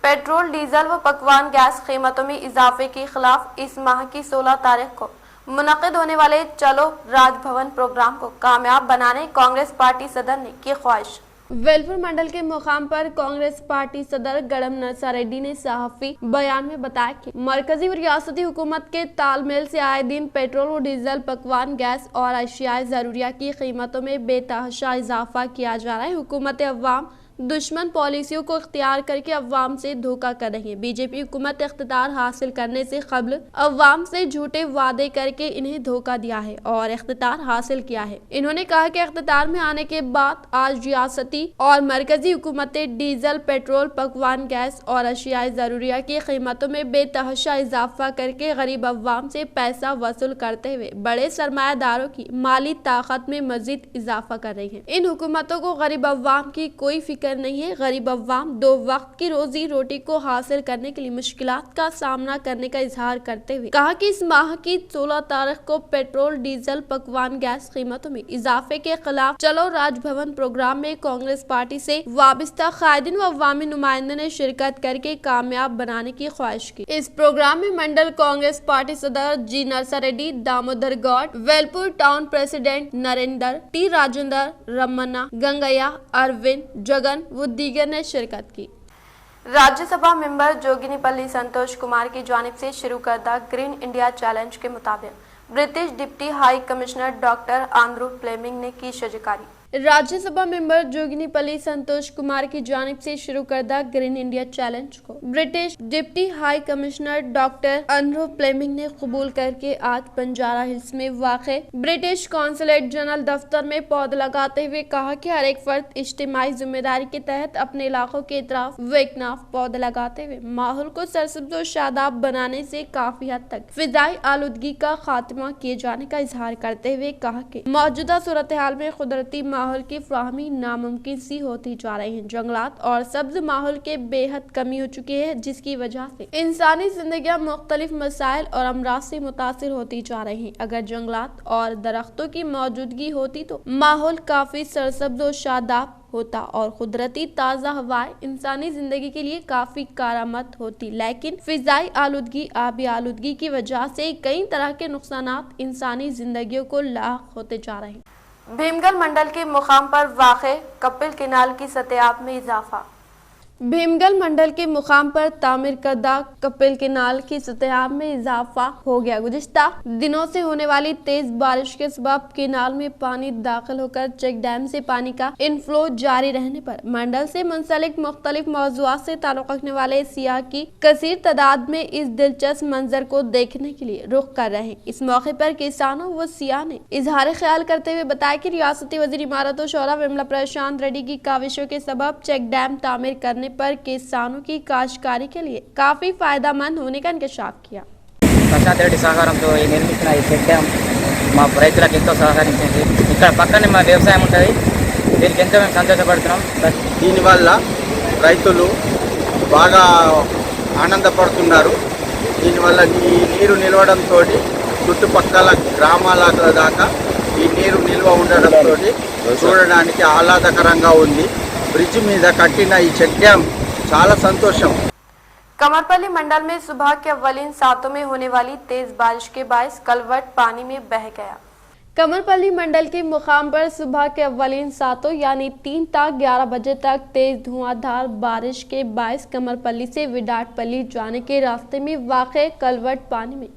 पेट्रोल, डीजल व पकवान गैस कीमतों में इजाफे के खिलाफ इस माह की 16 तारीख को मुनक़िद होने वाले चलो राजभवन प्रोग्राम को कामयाब बनाने कांग्रेस पार्टी सदर ने की ख्वाहिश। वेलपुर मंडल के मुकाम पर कांग्रेस पार्टी सदर गड़म नरसा रेड्डी ने सहाफ़ी बयान में बताया कि मरकजी और रियासती हुकूमत के तालमेल से आए दिन पेट्रोल और डीजल, पकवान गैस और अशियाए ज़रूरिया की कीमतों में बेतहाशा इजाफा किया जा रहा है। हुकूमत अवाम दुश्मन पॉलिसियों को इख्तियार करके अवाम से धोखा कर रही है। बीजेपी हुकूमत इख्तिदार हासिल करने से कबल अवाम से झूठे वादे करके इन्हें धोखा दिया है और इख्तिदार हासिल किया है। इन्होंने कहा कि इख्तिदार में आने के बाद आज रियासती और मरकजी हुकूमतें डीजल, पेट्रोल, पकवान गैस और अशियाए ज़रूरिया की कीमतों में बेतहाशा इजाफा करके गरीब अवाम से पैसा वसूल करते हुए बड़े सरमायादारों की माली ताकत में मजीद इजाफा कर रही है। इन हुकूमतों को गरीब अवाम की कोई फिक्र नहीं है। गरीब अवाम 2 वक्त की रोजी रोटी को हासिल करने के लिए मुश्किलात का सामना करने का इजहार करते हुए कहा कि इस माह की 16 तारीख को पेट्रोल, डीजल, पकवान गैस कीमतों में इजाफे के खिलाफ चलो राजभवन प्रोग्राम में कांग्रेस पार्टी से वाबस्ता कायदीन व अवामी नुमाइंदों ने शिरकत करके कामयाब बनाने की ख्वाहिश की। इस प्रोग्राम में मंडल कांग्रेस पार्टी सदर G Narsa Reddy, Damodar Goud, Velpur town president Narendra, T Rajendra, Ramanna, Gangaiah, Arvind, Jagan व दीगर ने शिरकत की। राज्यसभा मेंबर जोगिनीपल्ली संतोष कुमार की जानिब से शुरू करदा ग्रीन इंडिया चैलेंज के मुताबिक British deputy high commissioner doctor Andrew Fleming ने की शिरकत। राज्यसभा मेंबर जोगिनीपल्ली संतोष कुमार की जानिब से शुरू करदा ग्रीन इंडिया चैलेंज को British deputy high commissioner doctor Andrew Fleming ने कबूल करके आज बंजारा हिल्स में वाक़े ब्रिटिश कॉन्सुलेट जनरल दफ्तर में पौध लगाते हुए कहा कि हर एक फर्द इज्तिमाई जिम्मेदारी के तहत अपने इलाकों के इतराफ व इकनाफ पौधे लगाते हुए माहौल को सरसब्ज़ और शादाब बनाने से काफी हद तक फिजाई आलूदगी का खात्मा किए जाने का इजहार करते हुए कहा कि मौजूदा सूरत हाल में कुदरती माहौल की फराहमी नामुमकिन सी होती जा रही है। जंगलात और सब्ज माहौल के बेहद कमी हो चुकी है, जिसकी वजह से इंसानी जिंदगियां मुख्तलिफ मसाइल और अमराज से मुतासिर होती जा रही हैं। अगर जंगलात और दरख्तों की मौजूदगी होती तो माहौल काफी सरसब्ज और शादाब होता और कुदरती ताज़ा हवाएं इंसानी जिंदगी के लिए काफी कारआमद होती, लेकिन फिजाई आलूदगी, आबी आलूदगी की वजह से कई तरह के नुकसानात इंसानी जिंदगियों को लाक होते जा रहे हैं। भीमगल मंडल के मुकाम पर वाक़े कपिल कैनाल की सतह में इजाफा। भीमगल मंडल के मुकाम पर तामीर करदा कपिल कैनाल की सतह में इजाफा हो गया। गुज़िश्ता दिनों से होने वाली तेज बारिश के सबब कैनाल में पानी दाखिल होकर चेक डैम से पानी का इनफ्लो जारी रहने पर मंडल से मुंसलिक मुख्तलिफ मौज़ूआत से ताल्लुक़ रखने वाले सियाह की कसीर तादाद में इस दिलचस्प मंजर को देखने के लिए रुख कर रहे हैं। इस मौके पर किसानों व सियाह ने इजहार ख्याल करते हुए बताया कि रियासती वज़ीर इमारत और शोरा विमला प्रशांत रेड्डी की काविशों के सबब चेक डैम तामीर करने पर किसानों की काश्तकारी के लिए काफी फायदेमंद होने का इंकशाफ किया। ప్రశాంత్ రెడ్డి సహకారంతో ఈ నిర్మించిన ఈ చెక్ డ్యామ్ మా రైతులకు ఎంతో సహకరించింది। ఇక్కడ పక్కనే మా వ్యవసాయం ఉంటుంది, దీనికి ఎంతో మేము సంతోషపడుతున్నాం। దీనివల్ల రైతులు బాగా ఆనందపడుతున్నారు। దీనివల్ల ఈ నీరు నిలవడంతో చుట్టుపక్కల గ్రామాల దాకా ఈ నీరు నిల్వ ఉండడంతో చూడడానికి ఆహ్లాదకరంగా ఉంది। ब्रिज మీద కట్టిన ఈ చెక్ డ్యామ్ చాలా సంతోషం। कमरपल्ली मंडल में सुबह के अव्वलीन सातों में होने वाली तेज बारिश के बायस कलवट पानी में बह गया। कमरपल्ली मंडल के मुकाम पर सुबह के अव्वलीन सातों यानी 3 ता 11 बजे तक तेज धुआंधार बारिश के बायस कमरपल्ली से विडाटपल्ली जाने के रास्ते में वाक़े कलवट पानी में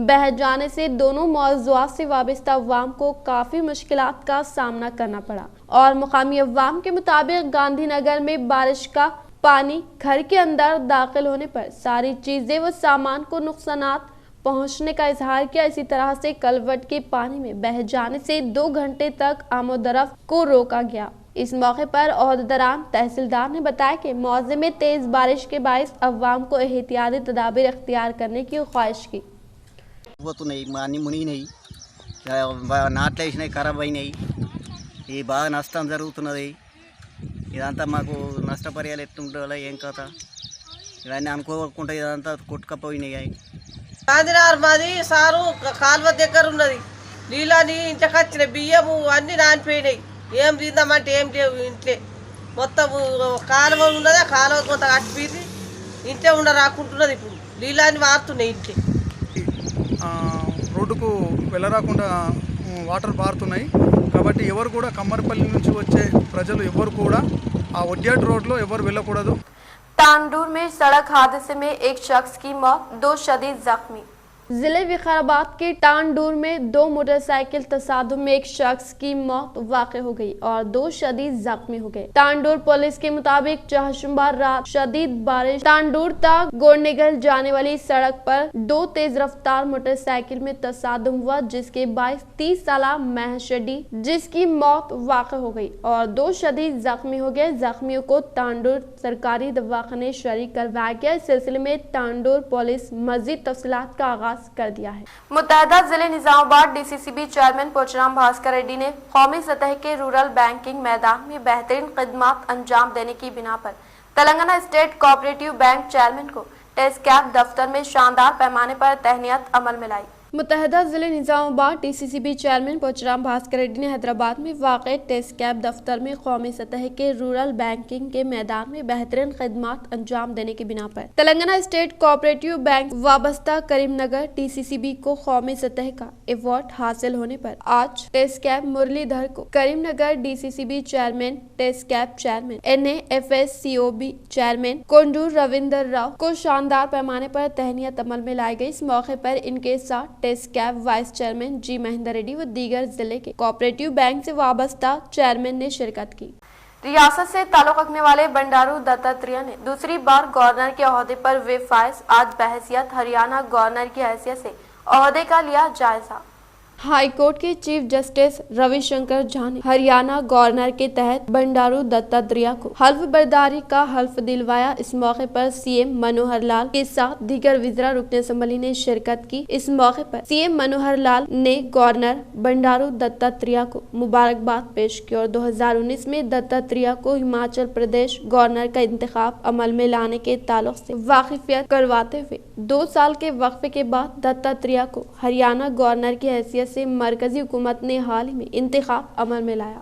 बह जाने से दोनों मौज़ूआत से वाबस्ता अवाम को काफ़ी मुश्किलात का सामना करना पड़ा और मुकामी अवाम के मुताबिक गांधीनगर में बारिश का पानी घर के अंदर दाखिल होने पर सारी चीज़ें व सामान को नुकसानात पहुंचने का इजहार किया। इसी तरह से कलवट के पानी में बह जाने से 2 घंटे तक आमोदरफ्त को रोका गया। इस मौके पर ओहदेदारान तहसीलदार ने बताया कि मौजे में तेज बारिश के बायस अवाम को एहतियाती तदाबीर इख्तियार करने की ख्वाहिश की। అన్నీ మునిగినాయి, నాట్లు వేసినాయి, ఖరాబ్ అయినాయి, ఈ బాగా నష్టం జరుగుతున్నది। ఇదంతా మాకు నష్టపరిహారాలు ఎట్టుంటుందో ఏం కథ, ఇవన్నీ అనుకోకుండా ఇదంతా కొట్టుకపోయినాయి। గాంధీనగర్ మాది సారు కాలువ దగ్గర ఉన్నది, నీళ్ళని ఇంట్లోకి వచ్చినాయి, బియ్యము అన్నీ నానిపోయినాయి, ఏం తిందామంటే ఏం లేవు ఇంట్లో, మొత్తం కాలువ ఉన్నది, ఆ కాలువ కొంత కట్టిపోయింది, ఇంట్లో రాకుంటున్నది, ఇప్పుడు నీళ్ళని వారుతున్నాయి ఇంట్లో, రోడ్డుకు వెళ్ళరాకుండా వాటర్ పారుతున్నాయి। కాబట్టి ఎవరు కూడా కమ్మరపల్లి నుంచి వచ్చే ప్రజలు ఎవరు కూడా ఆ ఒడ్యాడ్ రోడ్లో ఎవరు వెళ్ళకూడదు। तांडूर में सड़क हादसे में एक शख्स की मौत, 2 शदीद जख्मी। जिले विकाराबाद के टांडूर में 2 मोटरसाइकिल तसादुम में एक शख्स की मौत वाक़ हो गई और 2 शदीद जख्मी हो गए। टांडूर पुलिस के मुताबिक चाहशुमार रात शदीद बारिश टांडूर तक गोरनेगल जाने वाली सड़क पर 2 तेज रफ्तार मोटरसाइकिल में तसादुम हुआ, जिसके बायस 30 साल महशडी जिसकी मौत वाक़ हो गई और 2 शदीद जख्मी हो गए। जख्मियों को टांडूर सरकारी दवाखाने शरीक करवाया गया। इस सिलसिले में टांडूर पुलिस मजीद तफसीलात का आगाज कर दिया है। मुत्तहदा जिले निजामाबाद डीसीसीबी चेयरमैन पोचराम भास्कर रेड्डी ने कौमी सतह के रूरल बैंकिंग मैदान में बेहतरीन खिदमत अंजाम देने की बिना पर Telangana state cooperative bank chairman को टेस्ट कैब दफ्तर में शानदार पैमाने पर तहनीत अमल में लाई। मुत्तहदा जिले निजामाबाद डीसीसीबी चेयरमैन पोचराम भास्कर रेड्डी ने हैदराबाद में वाक़े टेस्ट कैब दफ्तर में कौमी सतह के रूरल बैंकिंग के मैदान में बेहतरीन खिदमत अंजाम देने की बिना पर तेलंगाना स्टेट कोऑपरेटिव बैंक वाबस्ता करीमनगर डीसीसीबी को कौमी सतह का अवार्ड हासिल होने पर आज टेस्ट कैब मुरलीधर को Karimnagar DCCB chairman, TESCAB chairman, NAFSCOB chairman Konduru Ravinder Rao को शानदार पैमाने पर तहनीत अमल में लाई गई। इस मौके पर इनके साथ टेस्ट कैब वाइस चेयरमैन जी महेंद्र रेड्डी व दीगर जिले के कोऑपरेटिव बैंक से वाबस्ता चेयरमैन ने शिरकत की। रियासत से ताल्लुक रखने वाले बंडारू दत्तात्रेय ने दूसरी बार गवर्नर के ओहदे पर वे फाइज आज बहैसियत हरियाणा गवर्नर की हैसियत से ओहदे का लिया जायजा। हाई कोर्ट के चीफ जस्टिस रविशंकर झा ने हरियाणा गवर्नर के तहत बंडारू दत्तात्रेय को हल्फ बर्दारी का हल्फ दिलवाया। इस मौके पर सीएम मनोहर लाल के साथ दीगर वज़ीरा रुकन असम्बली ने शिरकत की। इस मौके पर सीएम मनोहर लाल ने गवर्नर बंडारू दत्तात्रेय को मुबारकबाद पेश की और 2019 में दत्तात्रेय को हिमाचल प्रदेश गवर्नर का इंतखाब अमल में लाने के ताल्लुक से वाकिफियत करवाते हुए 2 साल के वक्फे के बाद दत्तात्रेय को हरियाणा गवर्नर की हैसियत से मरकजी हुकूमत ने हाल ही में इंतखाब अमल में लाया।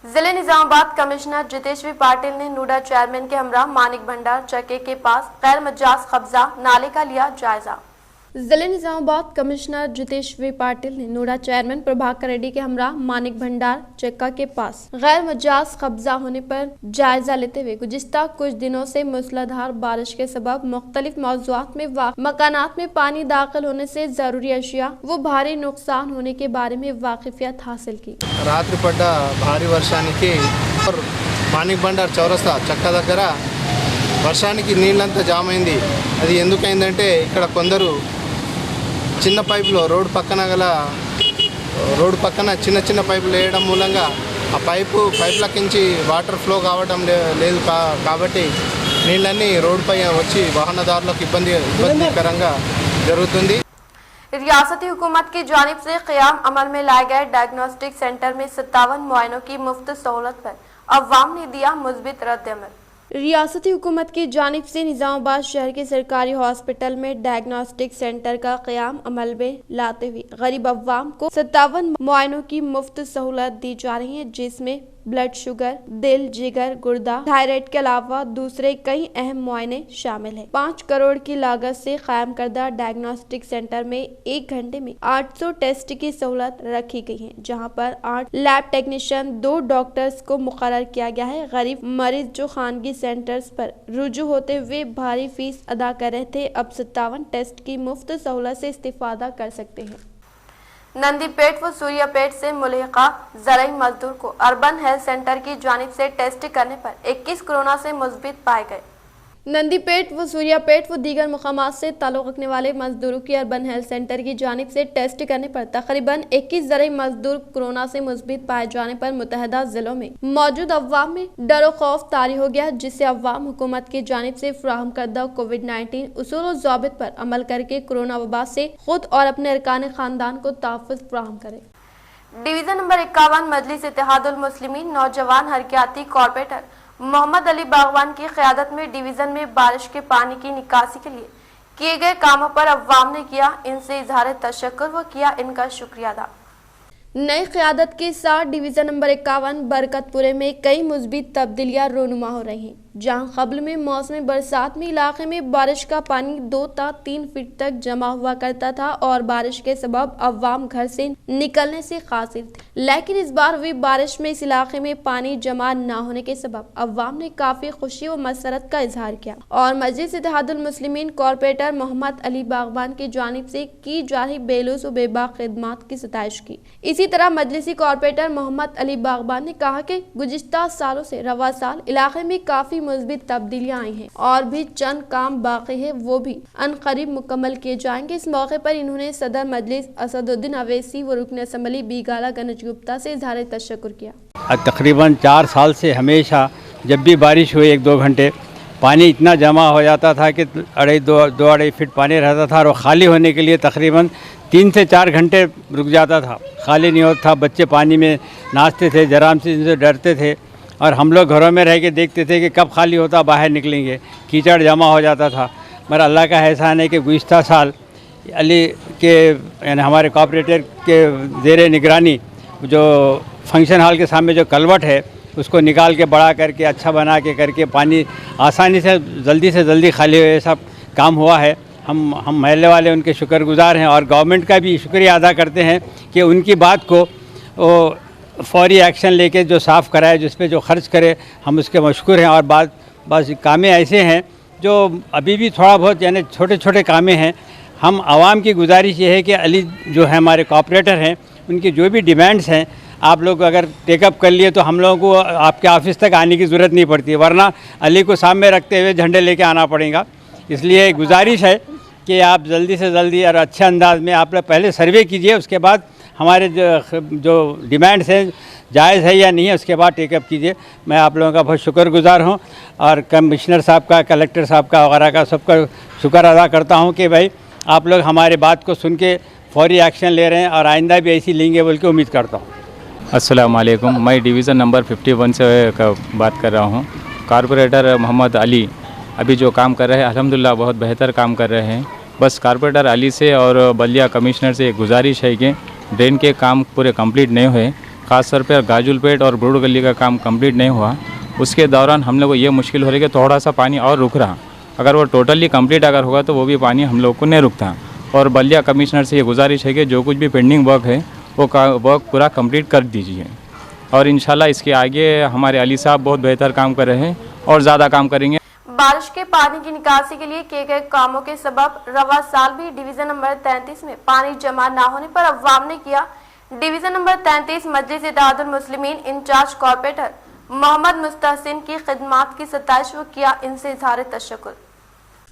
जिले निजामाबाद कमिश्नर जितेश वी पाटिल ने नूडा चेयरमैन के हमरा मानिक भंडार चक्के के पास गैर मजाज कब्जा नाले का लिया जायजा। जिले निजामाबाद कमिश्नर जितेश वी पाटिल ने नूडा चेयरमैन प्रभाकर रेड्डी के हमरा मानिक भंडार चक्का के पास गैर मजाज कब्जा होने पर जायजा लेते हुए गुज़िश्ता कुछ दिनों से मूसलाधार बारिश के सबब मुख्तलिफ मौज़ूआत में मकानात में पानी दाखिल होने से जरूरी अशिया व भारी नुकसान होने के बारे में वाकिफियत हासिल की। రాత్రి పడ్డ భారీ వర్షానికి మానిక్ బండార్ చౌరస్తా చక్క దగ్గర వర్షానికి నీళ్ళంతా జామ్ అయింది। అది ఎందుకైందంటే ఇక్కడ కొందరు చిన్న పైపులో రోడ్డు పక్కన చిన్న పైపులు వేయడం మూలంగా ఆ పైపులకించి వాటర్ ఫ్లో కావడం లేదు కాబట్టి నీళ్ళన్నీ రోడ్డుపై వచ్చి వాహనదారులకు ఇబ్బందికరంగా జరుగుతుంది। रियासती हुकूमत की जानिब से क़याम अमल में लाए गए डायग्नोस्टिक सेंटर में 57 मुआयनों की मुफ्त सहूलत पर अवाम ने दिया मुस्बित रद्द-ए-अमल। रियासती हुकूमत की जानिब से निजामाबाद शहर के सरकारी हॉस्पिटल में डायग्नोस्टिक सेंटर का क़याम अमल में लाते हुए गरीब अवाम को 57 मुआयनों की मुफ्त सहूलत दी जा रही है, जिसमें ब्लड शुगर, दिल, जिगर, गुर्दा, थायराइड के अलावा दूसरे कई अहम मुआयने शामिल हैं। 5 करोड़ की लागत से कायम करदा डायग्नोस्टिक सेंटर में 1 घंटे में 800 टेस्ट की सहूलत रखी गई है, जहां पर 8 लैब टेक्नीशियन, 2 डॉक्टर्स को मुकर्रर किया गया है। गरीब मरीज जो खानगी सेंटर्स पर रुजू होते हुए भारी फीस अदा कर रहे थे, अब 57 टेस्ट की मुफ्त सहूलत से इस्तेफादा कर सकते हैं। नंदीपेट व सूर्यापेट से मुल्हिका ज़राई मजदूर को अर्बन हेल्थ सेंटर की जानिब से टेस्ट करने पर 21 कोरोना से मुस्बित पाए गए। नंदीपेट व सूर्यापेट व दीगर मुकामात से ताल्लुक़ रखने वाले मजदूरों की अर्बन हेल्थ सेंटर की जानिब से टेस्ट करने पर तकरीबन 21 ज़राई मजदूर कोरोना से मुस्बित पाए जाने पर मुतहदा जिलों में मौजूद अवाम में डर खौफ तारी हो गया, जिससे अवाम हुकूमत की जानिब से फराहम करदा कोविड-19 उसूल और ज़ाबित पर अमल करके कोरोना वबा से खुद और अपने अरकान खानदान को तहफ़्फ़ुज़ फराहम करे। डिवीज़न नंबर 51 मजलिस इत्तेहादुल मुस्लिमीन नौजवान हरकियाती कॉर्पोरेटर मोहम्मद अली बागवान की क़यादत में डिवीज़न में बारिश के पानी की निकासी के लिए किए गए कामों पर अवाम ने किया इनसे इजहार तशक्कुर व किया इनका शुक्रिया अदा। नई क़यादत के साथ डिवीज़न नंबर 51 बरकतपुरे में कई मुस्बित तब्दीलियाँ रोनुमा हो रही हैं, जहां कबल में मौसमी बरसात में इलाके में बारिश का पानी 2 से 3 फीट तक जमा हुआ करता था और बारिश के सबब अवाम घर से निकलने से कासिर थे, लेकिन इस बार हुई बारिश में इस इलाके में पानी जमा न होने के सबब अवाम ने काफी खुशी व मसरत का इजहार किया और मजलिस इत्तेहादुल मुस्लिमीन कॉर्पोरेटर मोहम्मद अली बागवान की जानिब से की जा रही बेलूस व बेबाक खिदमात की सताइश की। इसी तरह मजलिसी कॉर्पोरेटर मोहम्मद अली बागवान ने कहा कि गुज़िश्ता सालों से रवा साल इलाके में काफी मुस्बित तब्दीलियां आई हैं और भी चंद काम बाकी है, वो भी अनकरीब मुकम्मल किए जाएंगे। इस मौके पर इन्होंने सदर मजलिस असदुद्दीन अवैसी व रुकन असम्बली बीगाला गणेश गुप्ता से इजहार तशक्कुर किया। तकरीबन 4 साल से हमेशा जब भी बारिश हुई 1-2 घंटे पानी इतना जमा हो जाता था कि 2-2.5 फीट पानी रहता था और खाली होने के लिए तकरीबन 3 से 4 घंटे रुक जाता था, खाली नहीं होता था। बच्चे पानी में नाचते थे, जराम से डरते थे और हम लोग घरों में रह के देखते थे कि कब खाली होता बाहर निकलेंगे, कीचड़ जमा हो जाता था। मगर अल्लाह का एहसान है कि गुज़िश्ता साल अली के यानी हमारे कॉर्पोरेटर के ज़ेरे निगरानी जो फंक्शन हॉल के सामने जो कलवट है उसको निकाल के बड़ा करके अच्छा बना के करके पानी आसानी से जल्दी खाली हुए सब काम हुआ है। हम महल्ले वाले उनके शुक्रगुजार हैं और गवर्नमेंट का भी शुक्रिया अदा करते हैं कि उनकी बात को वो फौरी एक्शन लेके जो साफ़ कराए, जिस पे जो खर्च करे, हम उसके मशकूर हैं। और बस कामें ऐसे हैं जो अभी भी थोड़ा बहुत यानी छोटे छोटे कामें हैं। हम आवाम की गुजारिश ये है कि अली जो है हमारे कॉर्पोरेटर हैं, उनकी जो भी डिमांड्स हैं आप लोग अगर टेकअप कर लिए तो हम लोगों को आपके ऑफिस तक आने की ज़रूरत नहीं पड़ती, वरना अली को सामने रखते हुए झंडे लेके आना पड़ेगा। इसलिए गुजारिश है कि आप जल्दी से जल्दी और अच्छे अंदाज में आप लोग पहले सर्वे कीजिए, उसके बाद हमारे जो डिमांड्स हैं जायज़ है या नहीं है उसके बाद टेकअप कीजिए। मैं आप लोगों का बहुत शुक्रगुजार हूँ और कमिश्नर साहब का, कलेक्टर साहब का वगैरह का सबका शुक्र अदा करता हूँ कि भाई आप लोग हमारे बात को सुन के फौरी एक्शन ले रहे हैं और आइंदा भी ऐसी लेंगे बोल के उम्मीद करता हूँ। अस्सलाम वालेकुम, मैं डिवीज़न नंबर 51 से बात कर रहा हूँ। कारपोरेटर मोहम्मद अली अभी जो काम कर रहे हैं अल्हम्दुलिल्लाह बहुत बेहतर काम कर रहे हैं। बस कारपोरेटर अली से और बलिया कमिश्नर से एक गुजारिश है कि ड्रेन के काम पूरे कंप्लीट नहीं हुए, ख़ास तौर पर गाजुलपेट और ब्रूड गली का काम कंप्लीट नहीं हुआ। उसके दौरान हम लोग को ये मुश्किल हो रही है कि थोड़ा सा पानी और रुक रहा, अगर वो टोटली कंप्लीट अगर होगा तो वो भी पानी हम लोग को नहीं रुकता। और बलिया कमिश्नर से ये गुजारिश है कि जो कुछ भी पेंडिंग वर्क है वो वर्क पूरा कंप्लीट कर दीजिए और इंशाल्लाह इसके आगे हमारे अली साहब बहुत बेहतर काम कर रहे हैं और ज़्यादा काम करेंगे। बारिश के पानी की निकासी के लिए किए गए कामों के सबब रवा साल भी डिवीजन नंबर 33 में पानी जमा न होने पर अवाम ने किया डिवीजन नंबर 33 मजलिस इत्तेहादुल मुस्लिमीन इंचार्ज कॉर्पोरेटर मोहम्मद मुस्तहसिन की खिदमात की सताइश व किया इनसे इजहार तशक्कुर।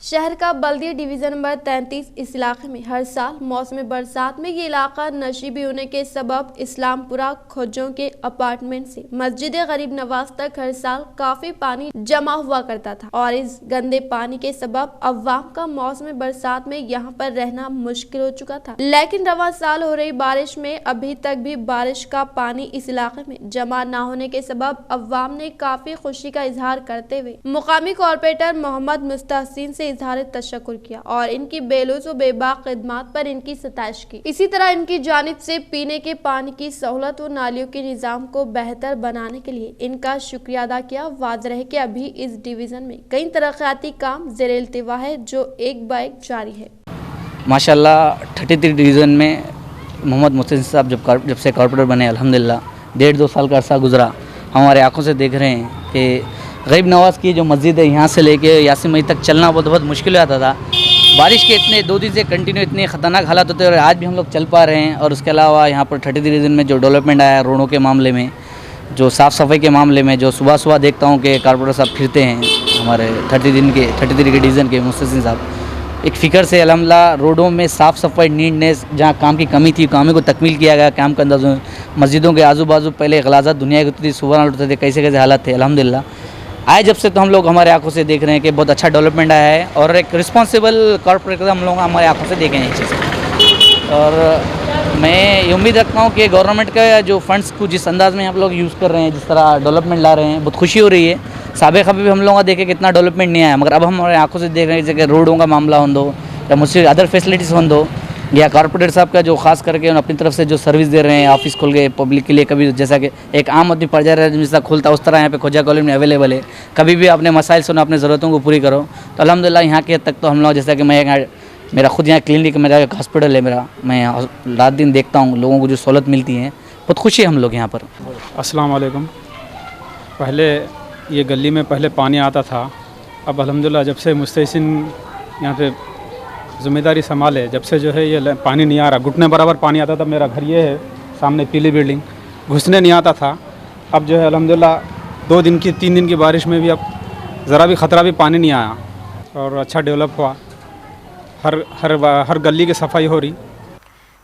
शहर का बल्दिया डिवीजन नंबर 33 इस इलाके में हर साल मौसम बरसात में ये इलाका नशीबी होने के सबब इस्लामपुरा खोजों के अपार्टमेंट से मस्जिद गरीब नवाज तक हर साल काफी पानी जमा हुआ करता था और इस गंदे पानी के सबब अवाम का मौसम बरसात में यहाँ पर रहना मुश्किल हो चुका था। लेकिन रवा साल हो रही बारिश में अभी तक भी बारिश का पानी इस इलाके में जमा न होने के सबब अवाम ने काफी खुशी का इजहार करते हुए मुकामी कॉर्पोरेटर मोहम्मद मुस्तहसिन से इजहार तशक्कुर किया और इनकी बेलूस व बेबाक खिदमात पर इनकी सताइश की। इसी तरह इनकी जानिब से पीने के पानी की सहूलत व नालियों के निजाम को बेहतर बनाने के लिए इनका शुक्रिया अदा किया। वाज़ रहे कि अभी इस डिवीजन में कई तरक्याती काम ज़ेरे इल्तिवा है जो एक ब एक जारी है। माशाल्लाह 33 डिवीज़न में मोहम्मद मुस्तहसिन साहब जब से कॉर्पोरेटर बने अल्हम्दुलिल्लाह 1.5-2 साल का अरसा गुजरा, हमारे आंखों से देख रहे हैं कि गरीब नवाज़ की जो मस्जिद है यहाँ से लेके यासीन मस्जिद तक चलना बहुत मुश्किल हो जाता था। बारिश के इतने 2 दिन से कंटिन्यू इतने ख़तरनाक हालात होते हैं और आज भी हम लोग चल पा रहे हैं। और उसके अलावा यहाँ पर 33 डिवीज़न में जो डेवलपमेंट आया रोडों के मामले में, जो साफ़ सफाई के मामले में, जो सुबह सुबह देखता हूँ कि कारपोरेटर साहब फिरते हैं हमारे 33 के डिवीज़न के मुस्तहसिन साहब एक फ़िक्र से अल्हम्दुलिल्लाह रोडों में साफ़ सफाई नीटनेस जहाँ काम की कमी थी कामों को तकमील किया गया। काम का अंदाज़ मस्जिदों के आजू बाजू पहले गलाज़त दुनिया की होती थी, सुबह उठते थे, कैसे हालात थे। अल्हम्दुलिल्लाह आए जब से तो हम लोग हमारे आंखों से देख रहे हैं कि बहुत अच्छा डेवलपमेंट आया है और एक रिस्पॉन्सिबल कॉर्पोरेटर हम लोग हमारे आंखों से देखें ये चीज़ें। और मैं ये उम्मीद रखता हूँ कि गवर्नमेंट का जो फंड्स को जिस अंदाज़ में आप लोग यूज़ कर रहे हैं, जिस तरह डेवलपमेंट ला रहे हैं, बहुत खुशी हो रही है। साबिक़ भी हम लोगों का देखे कितना डेवलपमेंट नहीं आया, मगर अब हम हमारे आंखों से देख रहे हैं जैसे कि रोडों का मामला हो दो या मुझसे अदर फैसिलिटीज़ हो दो या कॉर्पोरेटर साहब का जो खास करके अपनी तरफ से जो सर्विस दे रहे हैं, ऑफिस खोल के पब्लिक के लिए, कभी जैसा कि एक आम आदमी पड़ जा रहा है जैसा खोलता उस तरह यहाँ पे खोजा कॉलोनी में अवेलेबल है। कभी भी अपने मसाइल सुनो, अपने ज़रूरतों को पूरी करो। तो अल्हम्दुलिल्लाह यहाँ के हद तक तो हम लोग जैसा कि मैं मेरा खुद यहाँ क्लिनिक, मेरा एक हॉस्पिटल है मेरा, मैं रात दिन देखता हूँ लोगों को जो सहूलत मिलती है, बहुत खुशी है हम लोग यहाँ पर। अस्सलाम वालेकुम। पहले ये गली में पहले पानी आता था, अब अल्हम्दुलिल्लाह जब से मुस्तहसिन यहाँ पे ज़िम्मेदारी संभाले जब से जो है ये पानी नहीं आ रहा। घुटने बराबर पानी आता था। मेरा घर ये है सामने पीली बिल्डिंग, घुसने नहीं आता था। अब जो है अल्हम्दुलिल्लाह 2 दिन की 3 दिन की बारिश में भी अब ज़रा भी ख़तरा भी पानी नहीं आया और अच्छा डेवलप हुआ। हर गली की सफाई हो रही।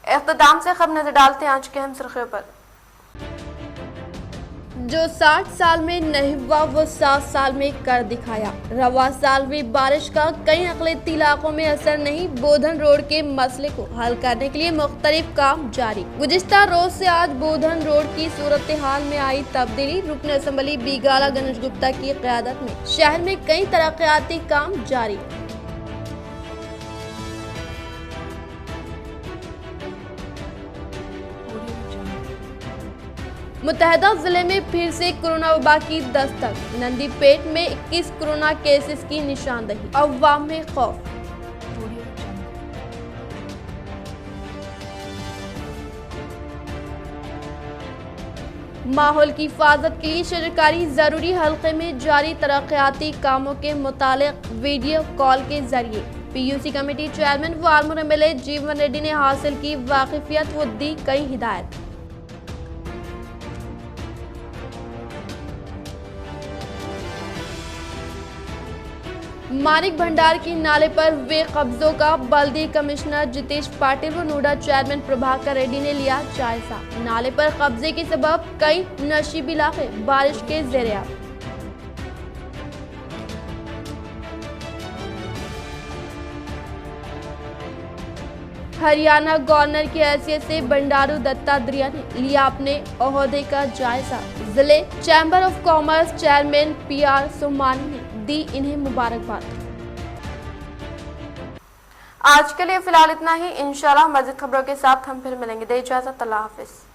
इख्तिताम से खबर नजर डालते हैं आज के अहम सुर्खियों पर। जो 60 साल में नहीं हुआ वो 7 साल में कर दिखाया। रवा साल भी बारिश का कई अक़लियती इलाकों में असर नहीं। बोधन रोड के मसले को हल करने के लिए मुख्तलिफ काम जारी। गुज़िश्ता रोज से आज बोधन रोड की सूरत हाल में आई तब्दीली। रुकन असम्बली बीगाला गणेश गुप्ता की क़यादत में शहर में कई तरक्याती काम जारी। मुतहदा जिले में फिर से कोरोना वबा की दस्तक। नंदीपेट में 21 कोरोना केसेस की निशानदही। अवाम में खौफ। माहौल की हिफाजत के लिए शजरकारी जरूरी हल्के में जारी तरक्याती कामों के मुतालिक वीडियो कॉल के जरिए पीयूसी कमेटी चेयरमैन व आलमूर एमएलए जीवन रेड्डी ने हासिल की वाकिफियत व दी कई हिदायत। मानिक भंडार की नाले पर हुए कब्जों का बल्दी कमिश्नर जितेश पाटिल व नोडा चेयरमैन प्रभाकर रेड्डी ने लिया जायजा। नाले पर कब्जे के सबब कई नशीबी इलाके बारिश के ज़ेरे-आब। हरियाणा गवर्नर की हैसियत से बंडारू दत्तात्रेय ने लिया अपने ओहदे का जायजा। जिले chamber of commerce chairman PR Somani ने दी इन्हें मुबारकबाद। आज के लिए फिलहाल इतना ही। इंशाल्लाह मज़ीद खबरों के साथ हम फिर मिलेंगे। दे इजाज़त, अल्लाह हाफिज़।